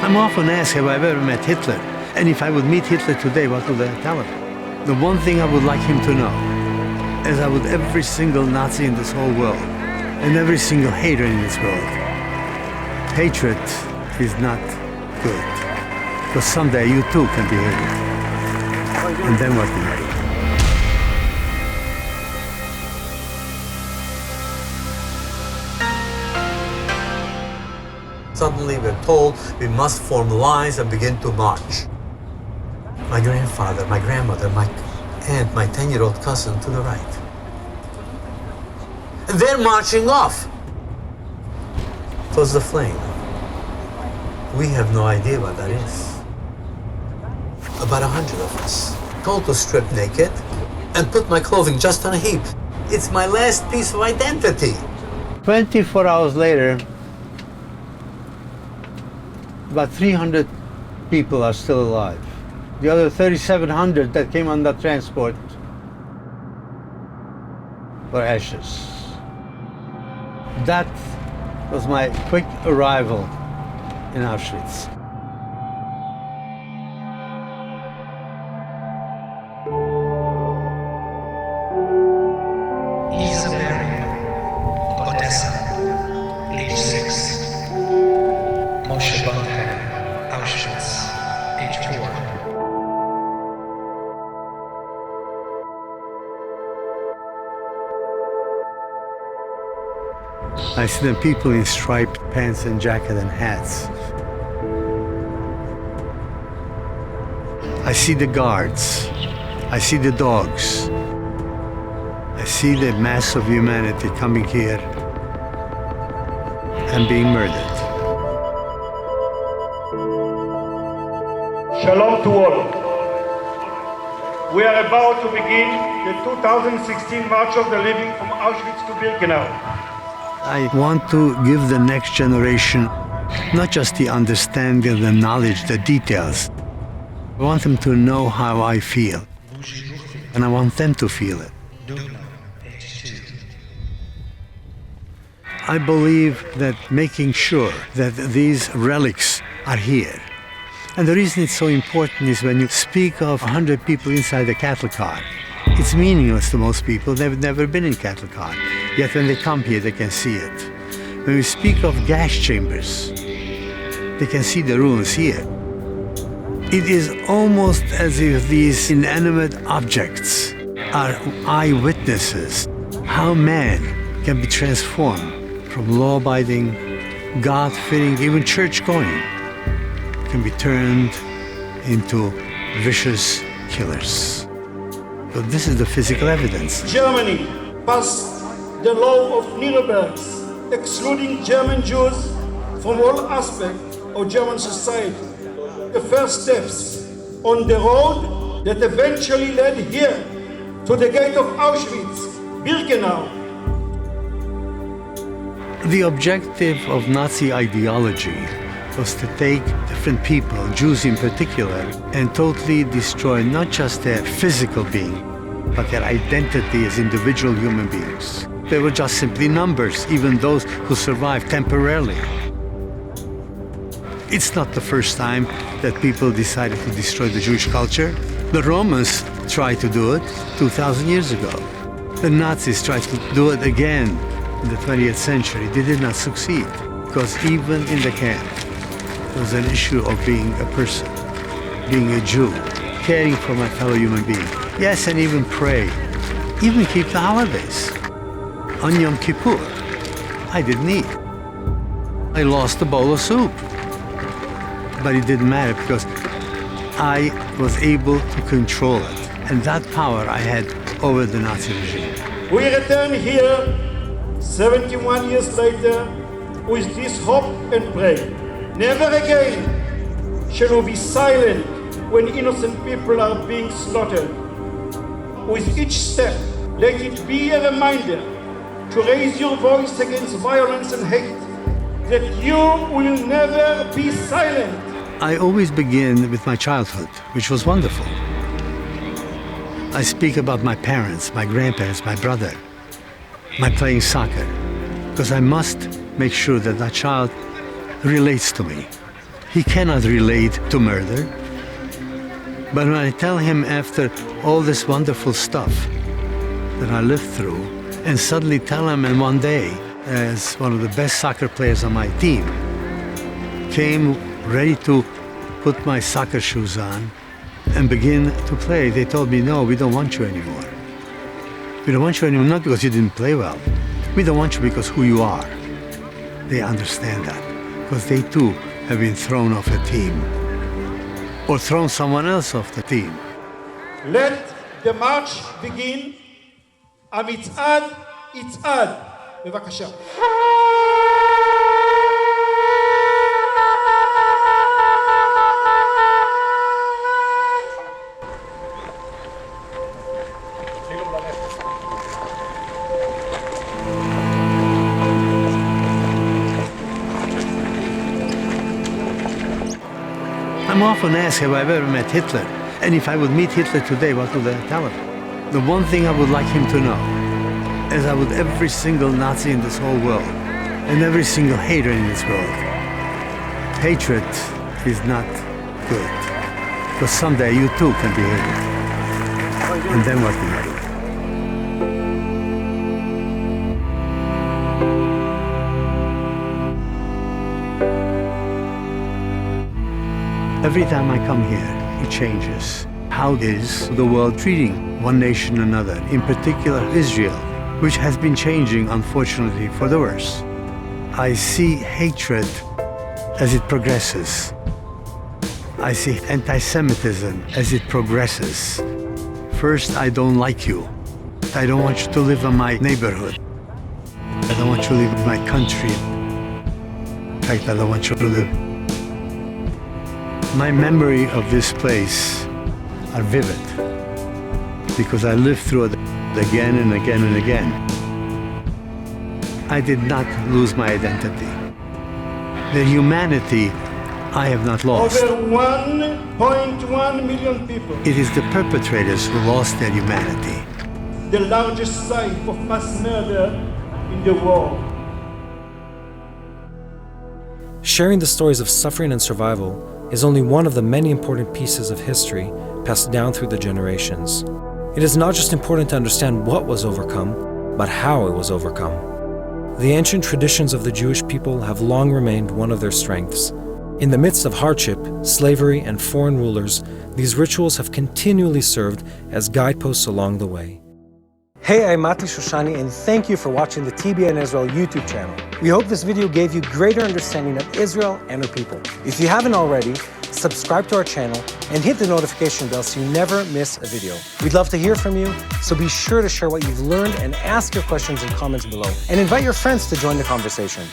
I'm often asked, have I ever met Hitler? And if I would meet Hitler today, what would I tell him? The one thing I would like him to know, as I would every single Nazi in this whole world, and every single hater in this world, hatred is not good. Because someday you too can be hated. And then what do you do? Suddenly we're told we must form lines and begin to march. My grandfather, my grandmother, my aunt, my 10-year-old cousin to the right. And they're marching off towards the flame. We have no idea what that is. About 100 of us, told to strip naked and put my clothing just on a heap. It's my last piece of identity. 24 hours later, about 300 people are still alive. The other 3,700 that came on that transport were ashes. That was my quick arrival in Auschwitz. Age 6. Moshe Auschwitz, age 4. I see the people in striped pants and jacket and hats. I see the guards. I see the dogs. I see the mass of humanity coming here and being murdered. Shalom to all. We are about to begin the 2016 March of the Living from Auschwitz to Birkenau. I want to give the next generation not just the understanding, the knowledge, the details. I want them to know how I feel, and I want them to feel it. I believe that making sure that these relics are here. And the reason it's so important is when you speak of 100 people inside a cattle car, it's meaningless to most people. They've never been in cattle car. Yet when they come here, they can see it. When we speak of gas chambers, they can see the ruins here. It is almost as if these inanimate objects are eyewitnesses how man can be transformed from law-abiding, God-fearing, even church-going, can be turned into vicious killers. So this is the physical evidence. Germany passed the law of Nuremberg, excluding German Jews from all aspects of German society. The first steps on the road that eventually led here to the gate of Auschwitz, Birkenau. The objective of Nazi ideology was to take different people, Jews in particular, and totally destroy not just their physical being, but their identity as individual human beings. They were just simply numbers, even those who survived temporarily. It's not the first time that people decided to destroy the Jewish culture. The Romans tried to do it 2,000 years ago. The Nazis tried to do it again in the 20th century. They did not succeed, because even in the camp, there was an issue of being a person, being a Jew, caring for my fellow human being. Yes, and even pray, even keep the holidays. On Yom Kippur, I didn't eat. I lost a bowl of soup. But it didn't matter because I was able to control it. And that power I had over the Nazi regime. We return here 71 years later with this hope and pray. Never again shall we be silent when innocent people are being slaughtered. With each step, let it be a reminder to raise your voice against violence and hate, that you will never be silent. I always begin with my childhood, which was wonderful. I speak about my parents, my grandparents, my brother, my playing soccer, because I must make sure that that child relates to me. he cannot relate to murder. But when I tell him after all this wonderful stuff that I lived through, and suddenly tell him in one day, as one of the best soccer players on my team, came ready to put my soccer shoes on and begin to play, they told me, no, we don't want you anymore. We don't want you anymore, not because you didn't play well. We don't want you because who you are. They understand that, because they too have been thrown off a team, or thrown someone else off the team. Let the march begin. המצעד יצעד. בבקשה. I'm often asked, have I ever met Hitler? And if I would meet Hitler today, what would I tell him? The one thing I would like him to know, as I would every single Nazi in this whole world, and every single hater in this world, hatred is not good. Because someday you too can be hated. And then what do you do? Every time I come here, it changes. How is the world treating one nation another, in particular Israel, which has been changing, unfortunately, for the worse. I see hatred as it progresses. I see anti-Semitism as it progresses. First, I don't like you. I don't want you to live in my neighborhood. I don't want you to live in my country. In fact, I don't want you to live. My memory of this place are vivid because I lived through it again and again and again. I did not lose my identity. The humanity I have not lost. Over 1.1 million people. It is the perpetrators who lost their humanity. The largest site of mass murder in the world. Sharing the stories of suffering and survival is only one of the many important pieces of history passed down through the generations. It is not just important to understand what was overcome, but how it was overcome. The ancient traditions of the Jewish people have long remained one of their strengths. In the midst of hardship, slavery, and foreign rulers, these rituals have continually served as guideposts along the way. Hey, I'm Mati Shoshani, and thank you for watching the TBN Israel YouTube channel. We hope this video gave you greater understanding of Israel and her people. If you haven't already, subscribe to our channel and hit the notification bell so you never miss a video. We'd love to hear from you, so be sure to share what you've learned and ask your questions in comments below. And invite your friends to join the conversation.